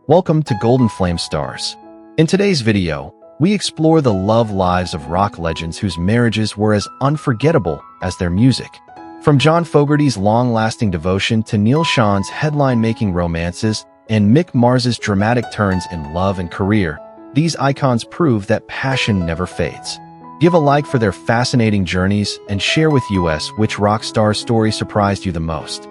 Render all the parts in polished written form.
Welcome to Golden Flame Stars. In today's video, we explore the love lives of rock legends whose marriages were as unforgettable as their music. From John Fogerty's long-lasting devotion to Neil Sean's headline-making romances and Mick Mars's dramatic turns in love and career, these icons prove that passion never fades. Give a like for their fascinating journeys and share with us which rock star's story surprised you the most.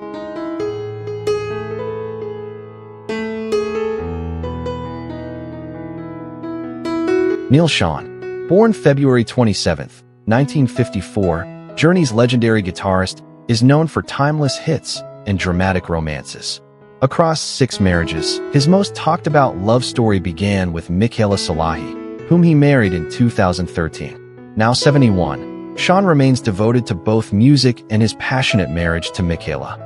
Neil Sean, born February 27, 1954, Journey's legendary guitarist, is known for timeless hits and dramatic romances. Across 6 marriages, his most talked-about love story began with Michaela Salahi, whom he married in 2013. Now 71, Sean remains devoted to both music and his passionate marriage to Michaela.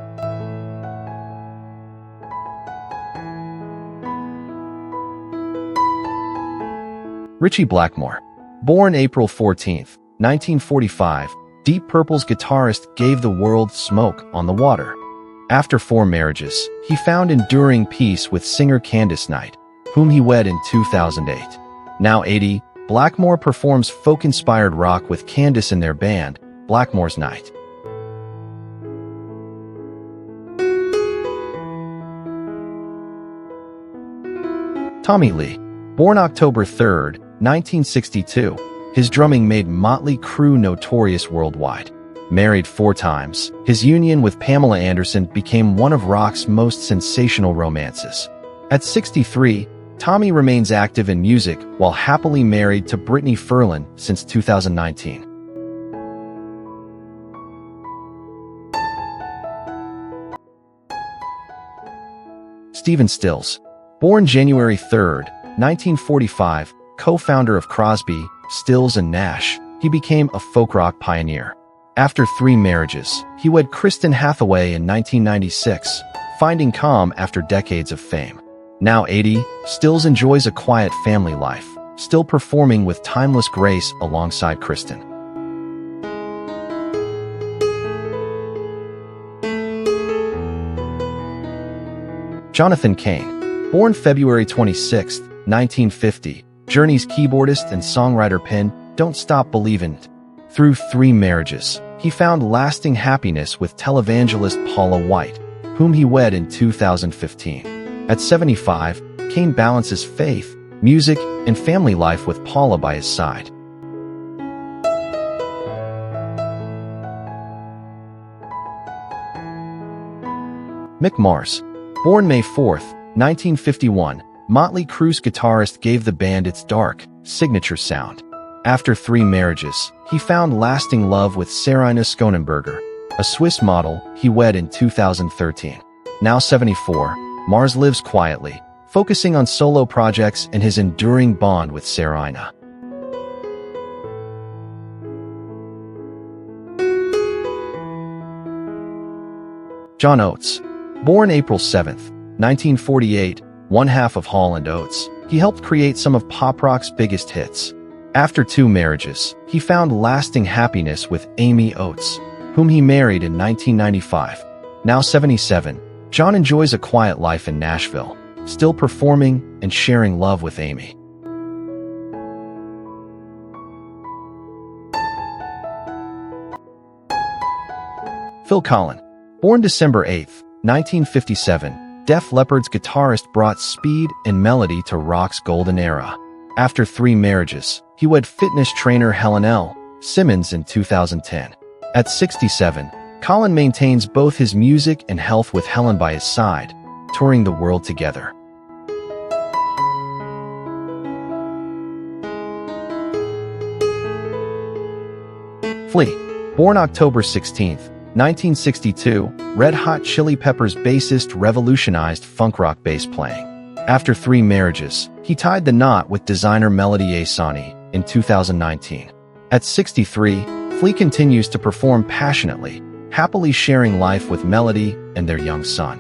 Ritchie Blackmore, born April 14, 1945, Deep Purple's guitarist gave the world Smoke on the Water. After 4 marriages, he found enduring peace with singer Candice Knight, whom he wed in 2008. Now 80, Blackmore performs folk-inspired rock with Candice in their band, Blackmore's Night. Tommy Lee, born October 3, 1962, his drumming made Motley Crue notorious worldwide. Married 4 times, his union with Pamela Anderson became one of rock's most sensational romances. At 63, Tommy remains active in music while happily married to Brittany Ferlin since 2019. Stephen Stills, born January 3, 1945, co-founder of Crosby, Stills and Nash, he became a folk rock pioneer. After 3 marriages, he wed Kristen Hathaway in 1996, finding calm after decades of fame. Now 80, Stills enjoys a quiet family life, still performing with timeless grace alongside Kristen. Jonathan Cain, born February 26, 1950, Journey's keyboardist and songwriter penned Don't Stop Believin'. Through 3 marriages, he found lasting happiness with televangelist Paula White, whom he wed in 2015. At 75, Cain balances faith, music, and family life with Paula by his side. Mick Mars, born May 4, 1951, Motley Crue's guitarist gave the band its dark, signature sound. After 3 marriages, he found lasting love with Sarina Skonenberger, a Swiss model he wed in 2013. Now 74, Mars lives quietly, focusing on solo projects and his enduring bond with Sarina. John Oates, born April 7, 1948, one half of Hall & Oates, he helped create some of pop rock's biggest hits. After 2 marriages, he found lasting happiness with Amy Oates, whom he married in 1995. Now 77, John enjoys a quiet life in Nashville, still performing and sharing love with Amy. Phil Collen, born December 8, 1957, Def Leppard's guitarist brought speed and melody to rock's golden era. After 3 marriages, he wed fitness trainer Helen L. Simmons in 2010. At 67, Collen maintains both his music and health with Helen by his side, touring the world together. Flea, born October 16, 1962, Red Hot Chili Peppers bassist revolutionized funk rock bass playing. After 3 marriages, he tied the knot with designer Melody Asani in 2019. At 63, Flea continues to perform passionately, happily sharing life with Melody and their young son.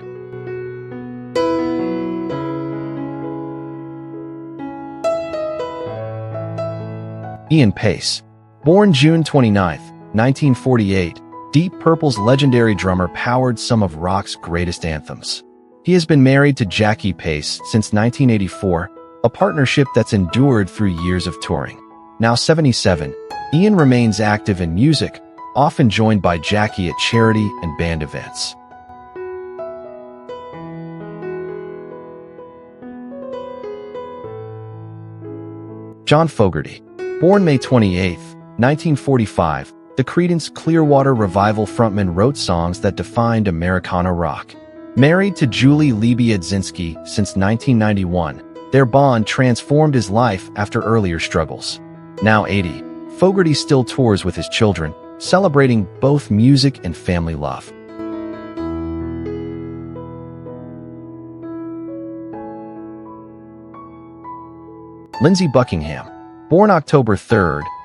Ian Paice, born June 29, 1948, Deep Purple's legendary drummer powered some of rock's greatest anthems. He has been married to Jackie Pace since 1984, a partnership that's endured through years of touring. Now 77, Ian remains active in music, often joined by Jackie at charity and band events. John Fogerty. Born May 28, 1945, the Creedence Clearwater Revival frontman wrote songs that defined Americana rock. Married to Julie Leibowitz-Zinski since 1991, their bond transformed his life after earlier struggles. Now 80, Fogerty still tours with his children, celebrating both music and family love. Lindsey Buckingham. Born October 3,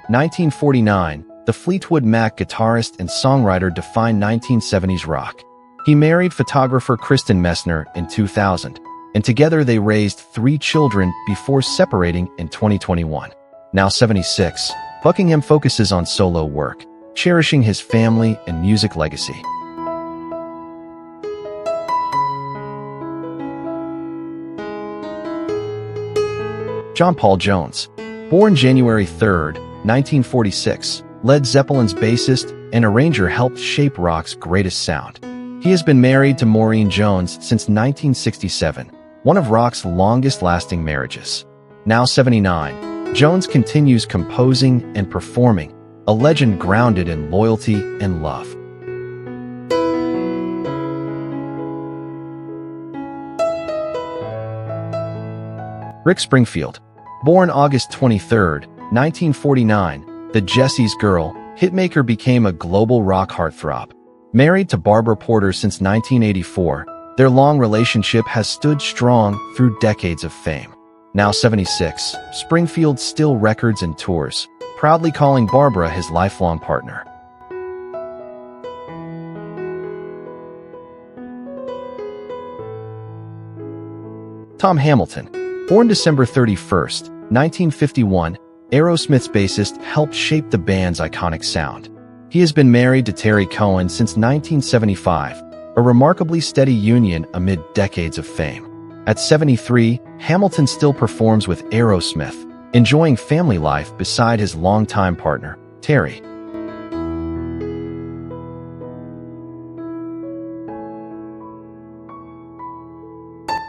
1949, the Fleetwood Mac guitarist and songwriter defined 1970s rock. He married photographer Kristen Messner in 2000, and together they raised 3 children before separating in 2021. Now 76, Buckingham focuses on solo work, cherishing his family and music legacy. John Paul Jones. Born January 3, 1946, Led Zeppelin's bassist and arranger helped shape rock's greatest sound. He has been married to Maureen Jones since 1967, one of rock's longest-lasting marriages. Now 79, Jones continues composing and performing, a legend grounded in loyalty and love. Rick Springfield. Born August 23, 1949, the Jessie's Girl hitmaker became a global rock heartthrob. Married to Barbara Porter since 1984, their long relationship has stood strong through decades of fame. Now 76, Springfield still records and tours, proudly calling Barbara his lifelong partner. Tom Hamilton. Born December 31, 1951, Aerosmith's bassist helped shape the band's iconic sound. He has been married to Terry Cohen since 1975, a remarkably steady union amid decades of fame. At 73, Hamilton still performs with Aerosmith, enjoying family life beside his longtime partner, Terry.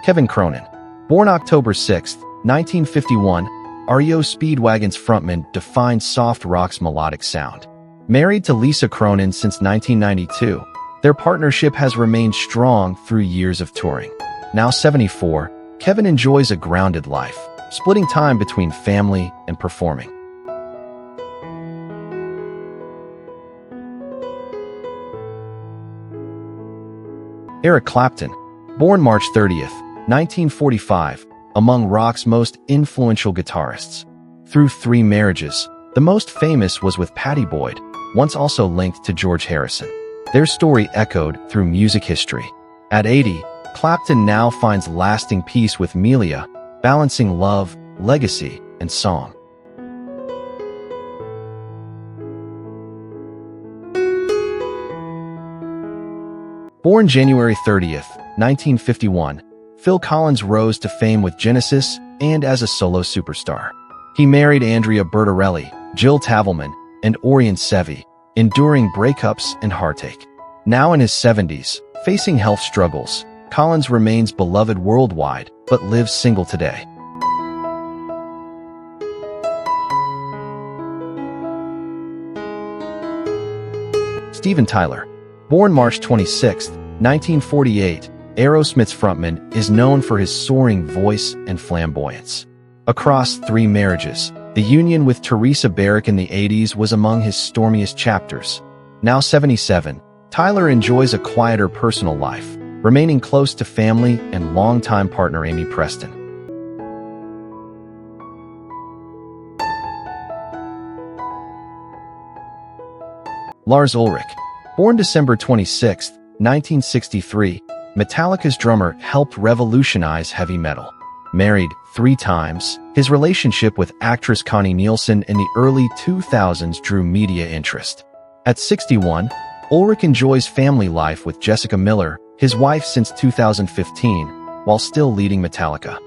Kevin Cronin. Born October 6, 1951, REO Speedwagon's frontman defined soft rock's melodic sound. Married to Lisa Cronin since 1992, their partnership has remained strong through years of touring. Now 74, Kevin enjoys a grounded life, splitting time between family and performing. Eric Clapton. Born March 30th, 1945, among rock's most influential guitarists. Through 3 marriages, the most famous was with Pattie Boyd, once also linked to George Harrison. Their story echoed through music history. At 80, Clapton now finds lasting peace with Melia, balancing love, legacy, and song. Born January 30th, 1951, Phil Collins rose to fame with Genesis and as a solo superstar. He married Andrea Bertarelli, Jill Tavelman, and Orion Sevi, enduring breakups and heartache. Now in his 70s, facing health struggles, Collins remains beloved worldwide but lives single today. Steven Tyler. Born March 26, 1948, Aerosmith's frontman is known for his soaring voice and flamboyance. Across 3 marriages, the union with Teresa Barrick in the 80s was among his stormiest chapters. Now 77, Tyler enjoys a quieter personal life, remaining close to family and longtime partner Amy Preston. Lars Ulrich. Born December 26, 1963, Metallica's drummer helped revolutionize heavy metal. Married 3 times, his relationship with actress Connie Nielsen in the early 2000s drew media interest. At 61, Ulrich enjoys family life with Jessica Miller, his wife since 2015, while still leading Metallica.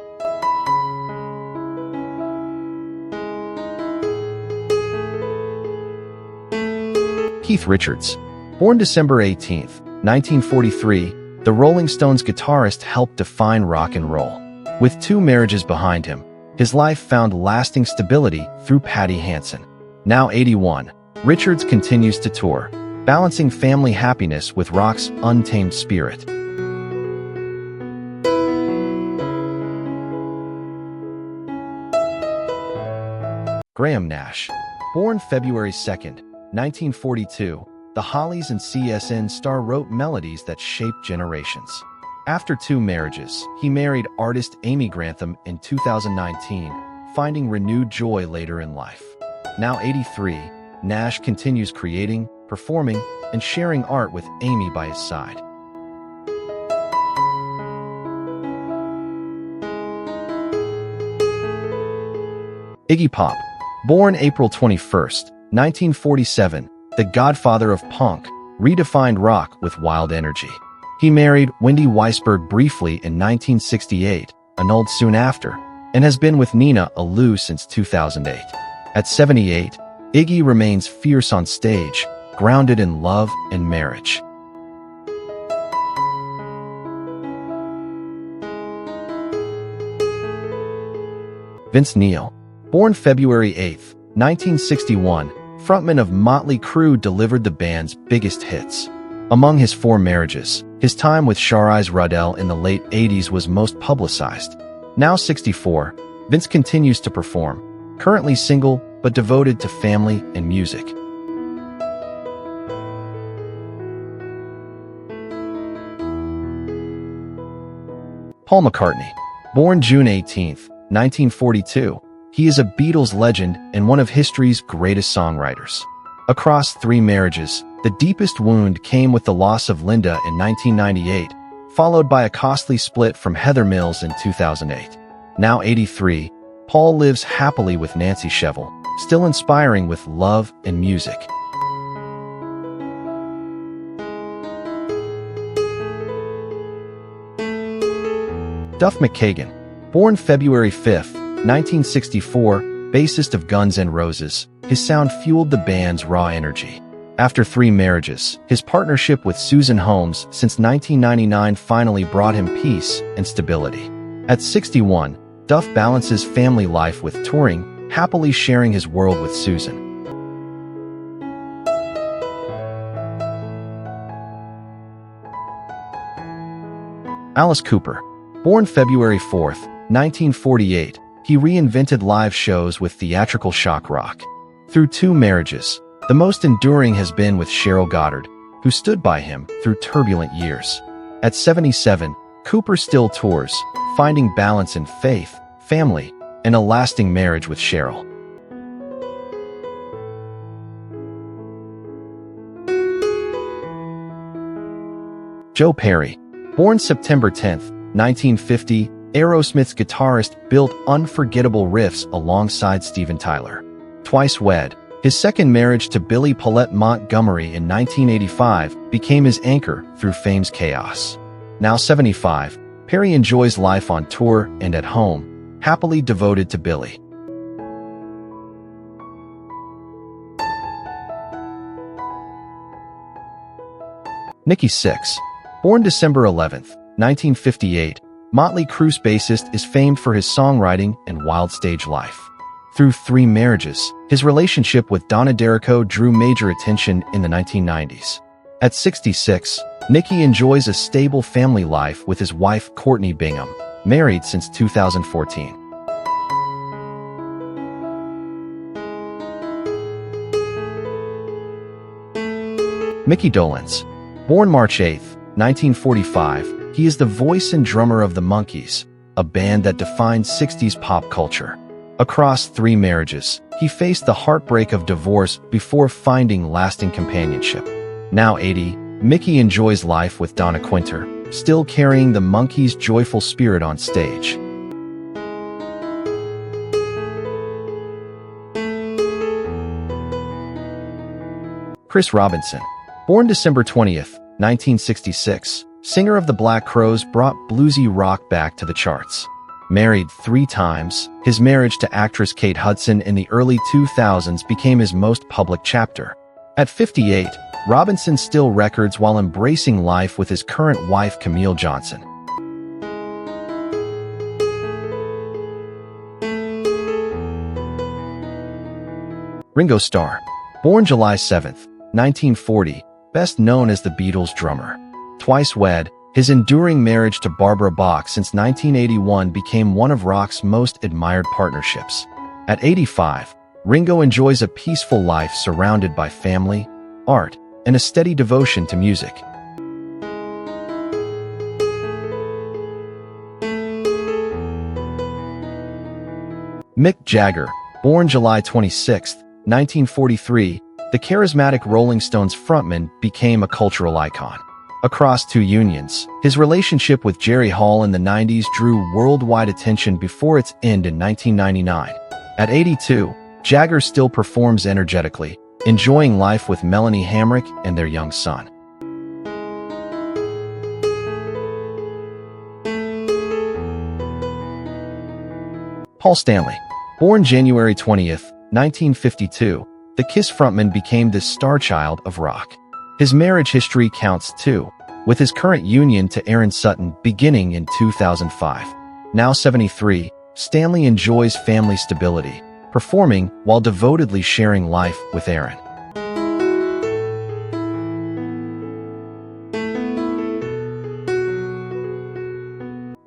Keith Richards. Born December 18, 1943, the Rolling Stones guitarist helped define rock and roll. With 2 marriages behind him, his life found lasting stability through Patty Hansen. Now 81, Richards continues to tour, balancing family happiness with rock's untamed spirit. Graham Nash. Born February 2, 1942, the Hollies and CSN star wrote melodies that shaped generations. After 2 marriages, he married artist Amy Grantham in 2019, finding renewed joy later in life. Now 83, Nash continues creating, performing, and sharing art with Amy by his side. Iggy Pop. Born April 21, 1947, the godfather of punk, redefined rock with wild energy. He married Wendy Weisberg briefly in 1968, annulled soon after, and has been with Nina Alou since 2008. At 78, Iggy remains fierce on stage, grounded in love and marriage. Vince Neil. Born February 8, 1961, frontman of Motley Crue, delivered the band's biggest hits. Among his 4 marriages, his time with Charlize Ruddell in the late 80s was most publicized. Now 64, Vince continues to perform, currently single but devoted to family and music. Paul McCartney. Born June 18, 1942, he is a Beatles legend and one of history's greatest songwriters. Across 3 marriages, the deepest wound came with the loss of Linda in 1998, followed by a costly split from Heather Mills in 2008. Now 83, Paul lives happily with Nancy Shevell, still inspiring with love and music. Duff McKagan. Born February 5, 1964, bassist of Guns N' Roses, his sound fueled the band's raw energy. After 3 marriages, his partnership with Susan Holmes since 1999 finally brought him peace and stability. At 61, Duff balances family life with touring, happily sharing his world with Susan. Alice Cooper. Born February 4, 1948, he reinvented live shows with theatrical shock rock. Through 2 marriages, the most enduring has been with Cheryl Goddard, who stood by him through turbulent years. At 77, Cooper still tours, finding balance in faith, family, and a lasting marriage with Cheryl. Joe Perry. Born September 10, 1950, Aerosmith's guitarist built unforgettable riffs alongside Steven Tyler. Twice wed, his second marriage to Billy Paulette Montgomery in 1985 became his anchor through fame's chaos. Now 75, Perry enjoys life on tour and at home, happily devoted to Billy. Nikki Sixx. Born December 11, 1958, Motley Crue's bassist is famed for his songwriting and wild stage life. Through 3 marriages, his relationship with Donna D'Errico drew major attention in the 1990s. At 66, Nicky enjoys a stable family life with his wife Courtney Bingham, married since 2014. Mickey Dolenz. Born March 8, 1945, he is the voice and drummer of the Monkees, a band that defined 60s pop culture. Across 3 marriages, he faced the heartbreak of divorce before finding lasting companionship. Now 80, Mickey enjoys life with Donna Quinter, still carrying the Monkees' joyful spirit on stage. Chris Robinson. Born December 20, 1966, singer of the Black Crowes, brought bluesy rock back to the charts. Married 3 times, his marriage to actress Kate Hudson in the early 2000s became his most public chapter. At 58, Robinson still records while embracing life with his current wife Camille Johnson. Ringo Starr. Born July 7, 1940, best known as the Beatles' drummer. Twice wed, his enduring marriage to Barbara Bach since 1981 became one of rock's most admired partnerships. At 85, Ringo enjoys a peaceful life surrounded by family, art, and a steady devotion to music. Mick Jagger. Born July 26, 1943, the charismatic Rolling Stones frontman became a cultural icon. Across 2 unions, his relationship with Jerry Hall in the 90s drew worldwide attention before its end in 1999. At 82, Jagger still performs energetically, enjoying life with Melanie Hamrick and their young son. Paul Stanley. Born January 20th, 1952, the Kiss frontman became the star child of rock. His marriage history counts too, with his current union to Erin Sutton beginning in 2005. Now 73, Stanley enjoys family stability, performing while devotedly sharing life with Erin.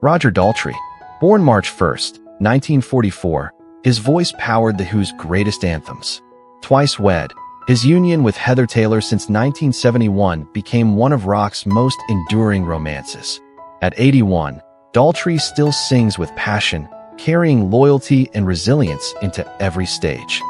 Roger Daltrey. Born March 1st, 1944, his voice powered The Who's greatest anthems. Twice wed, his union with Heather Taylor since 1971 became one of rock's most enduring romances. At 81, Daltrey still sings with passion, carrying loyalty and resilience into every stage.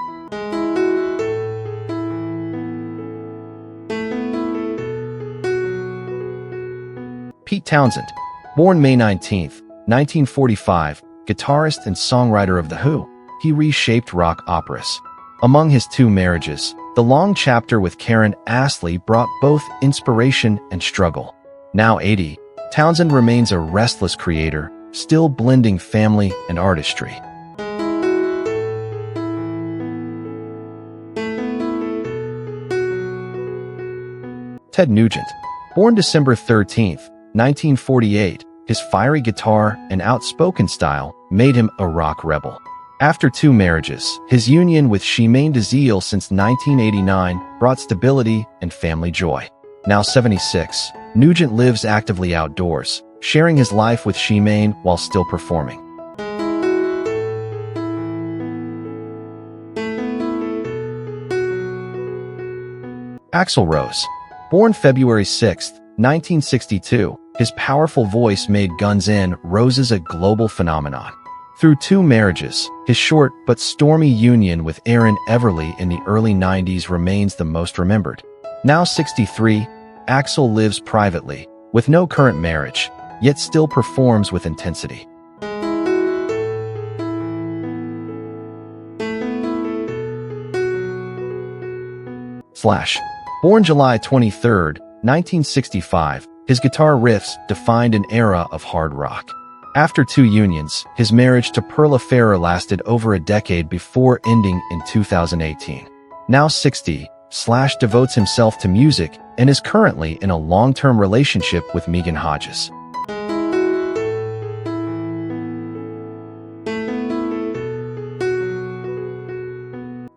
Pete Townsend. Born May 19, 1945, guitarist and songwriter of The Who, he reshaped rock operas. Among his 2 marriages, the long chapter with Karen Astley brought both inspiration and struggle. Now 80, Townsend remains a restless creator, still blending family and artistry. Ted Nugent. Born December 13, 1948, his fiery guitar and outspoken style made him a rock rebel. After 2 marriages, his union with Shemaine DeZiel since 1989 brought stability and family joy. Now 76, Nugent lives actively outdoors, sharing his life with Shemaine while still performing. Axl Rose. Born February 6, 1962, his powerful voice made Guns N' Roses a global phenomenon. Through 2 marriages, his short but stormy union with Erin Everly in the early 90s remains the most remembered. Now 63, Axl lives privately, with no current marriage, yet still performs with intensity. Slash. Born July 23, 1965, his guitar riffs defined an era of hard rock. After 2 unions, his marriage to Perla Farrer lasted over a decade before ending in 2018. Now 60, Slash devotes himself to music and is currently in a long-term relationship with Megan Hodges.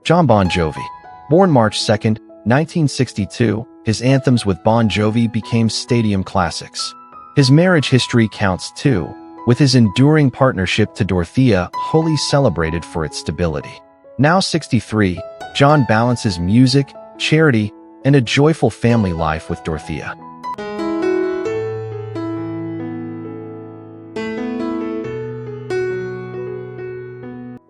Jon Bon Jovi. Born March 2, 1962, his anthems with Bon Jovi became stadium classics. His marriage history counts too, with his enduring partnership to Dorothea wholly celebrated for its stability. Now 63, Jon balances music, charity, and a joyful family life with Dorothea.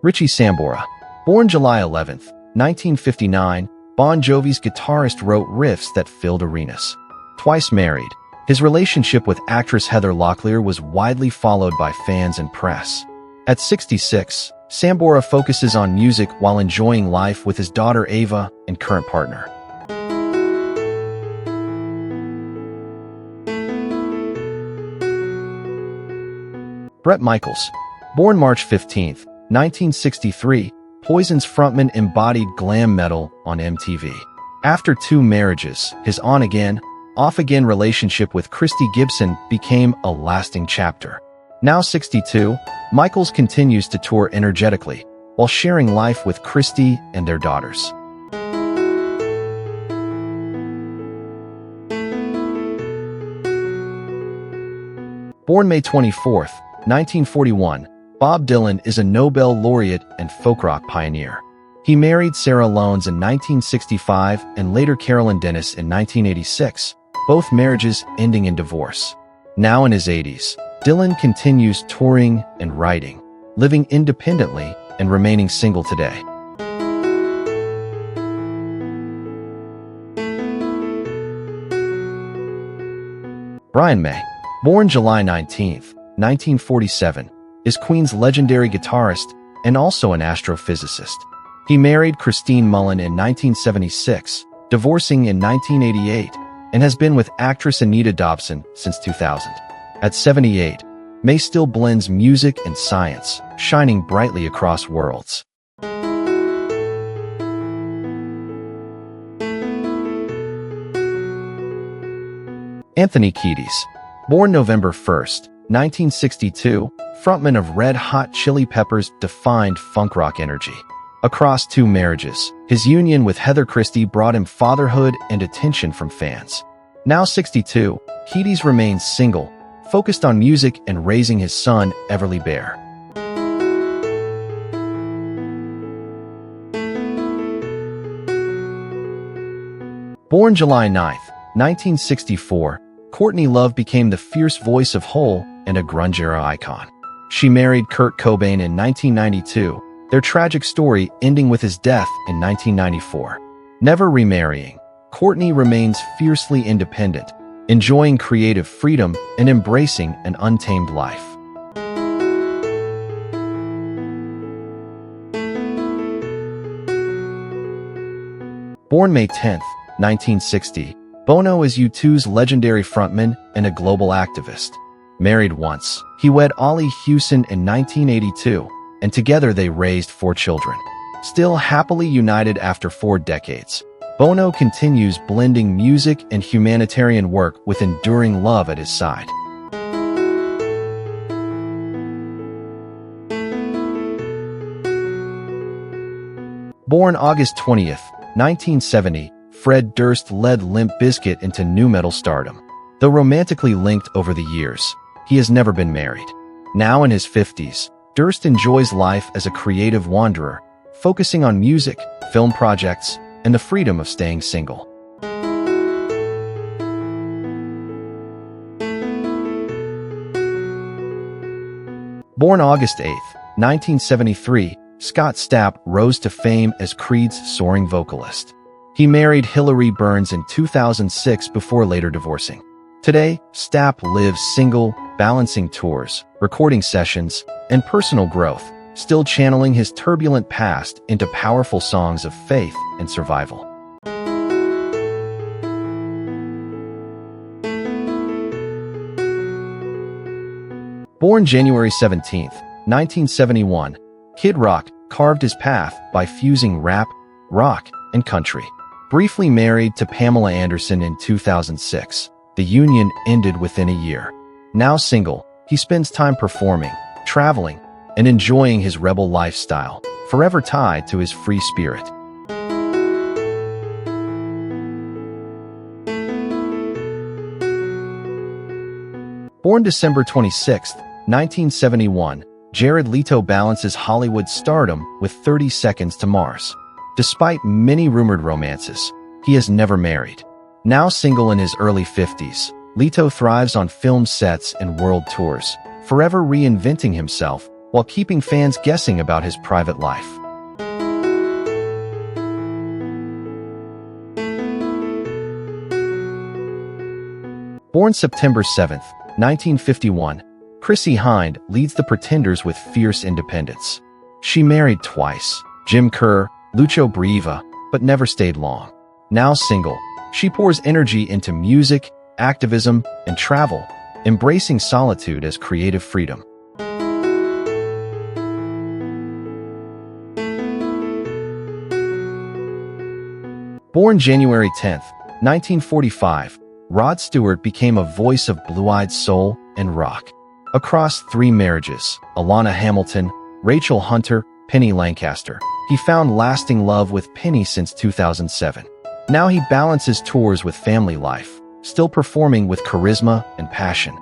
Richie Sambora. Born July 11, 1959, Bon Jovi's guitarist wrote riffs that filled arenas. Twice married, his relationship with actress Heather Locklear was widely followed by fans and press. At 66, Sambora focuses on music while enjoying life with his daughter Ava and current partner. Bret Michaels, born March 15, 1963, Poison's frontman embodied glam metal on MTV. After 2 marriages, his on-again, off-again relationship with Christy Gibson became a lasting chapter. Now 62, Michaels continues to tour energetically, while sharing life with Christy and their daughters. Born May 24, 1941, Bob Dylan is a Nobel laureate and folk rock pioneer. He married Sarah Lones in 1965 and later Carolyn Dennis in 1986, both marriages ending in divorce. Now in his 80s, Dylan continues touring and writing, living independently and remaining single today. Brian May, born July 19, 1947, is Queen's legendary guitarist and also an astrophysicist. He married Christine Mullen in 1976, divorcing in 1988, and has been with actress Anita Dobson since 2000. At 78, May still blends music and science, shining brightly across worlds. Anthony Kiedis, born November 1, 1962, frontman of Red Hot Chili Peppers, defined funk rock energy. Across 2 marriages, his union with Heather Christie brought him fatherhood and attention from fans. Now 62, Kiedis remains single, focused on music and raising his son, Everly Bear. Born July 9, 1964, Courtney Love became the fierce voice of Hole and a grunge-era icon. She married Kurt Cobain in 1992, their tragic story ending with his death in 1994. Never remarrying, Courtney remains fiercely independent, enjoying creative freedom and embracing an untamed life. Born May 10, 1960, Bono is U2's legendary frontman and a global activist. Married once, he wed Ollie Hewson in 1982, and together they raised 4 children. Still happily united after 4 decades, Bono continues blending music and humanitarian work with enduring love at his side. Born August 20, 1970, Fred Durst led Limp Bizkit into nu metal stardom. Though romantically linked over the years, he has never been married. Now in his 50s, Durst enjoys life as a creative wanderer, focusing on music, film projects, and the freedom of staying single. Born August 8, 1973, Scott Stapp rose to fame as Creed's soaring vocalist. He married Hillary Burns in 2006 before later divorcing. Today, Stapp lives single, balancing tours, recording sessions, and personal growth, still channeling his turbulent past into powerful songs of faith and survival. Born January 17, 1971, Kid Rock carved his path by fusing rap, rock, and country. Briefly married to Pamela Anderson in 2006, the union ended within a year. Now single, he spends time performing, traveling, and enjoying his rebel lifestyle, forever tied to his free spirit. Born December 26, 1971, Jared Leto balances Hollywood stardom with 30 Seconds to Mars. Despite many rumored romances, he has never married. Now single in his early 50s, Leto thrives on film sets and world tours, forever reinventing himself while keeping fans guessing about his private life. Born September 7, 1951, Chrissie Hynde leads the Pretenders with fierce independence. She married twice, Jim Kerr, Lucio Brieva, but never stayed long. Now single, she pours energy into music, activism, and travel, embracing solitude as creative freedom. Born January 10, 1945, Rod Stewart became a voice of blue-eyed soul and rock. Across 3 marriages, Alana Hamilton, Rachel Hunter, Penny Lancaster, he found lasting love with Penny since 2007. Now he balances tours with family life, still performing with charisma and passion.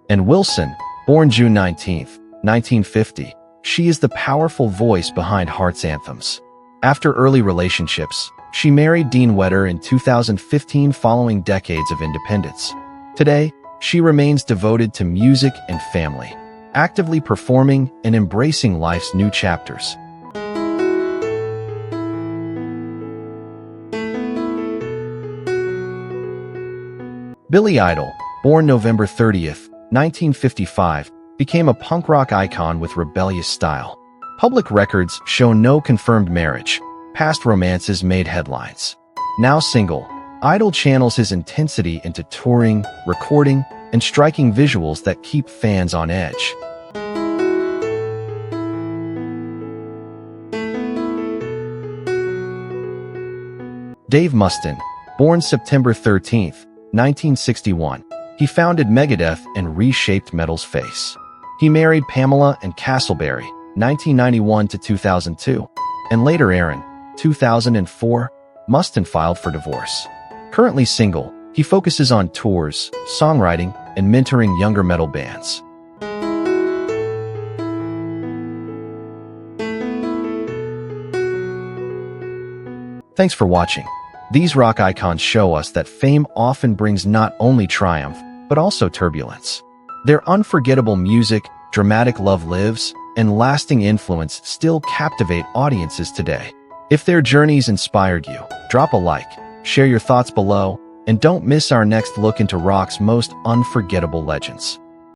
And Wilson, born June 19, 1950, she is the powerful voice behind Heart's anthems. After early relationships, she married Dean Wetter in 2015 following decades of independence. Today, she remains devoted to music and family, actively performing and embracing life's new chapters. Billy Idol, born November 30th, 1955, became a punk rock icon with rebellious style. Public records show no confirmed marriage. Past romances made headlines. Now single, Idol channels his intensity into touring, recording, and striking visuals that keep fans on edge. Dave Mustaine, born September 13, 1961, he founded Megadeth and reshaped metal's face. He married Pamela and Castleberry, 1991 to 2002, and later Aaron, 2004, Mustaine filed for divorce. Currently single, he focuses on tours, songwriting, and mentoring younger metal bands. Thanks for watching. These rock icons show us that fame often brings not only triumph, but also turbulence. Their unforgettable music, dramatic love lives, and lasting influence still captivate audiences today. If their journeys inspired you, drop a like, share your thoughts below, and don't miss our next look into rock's most unforgettable legends.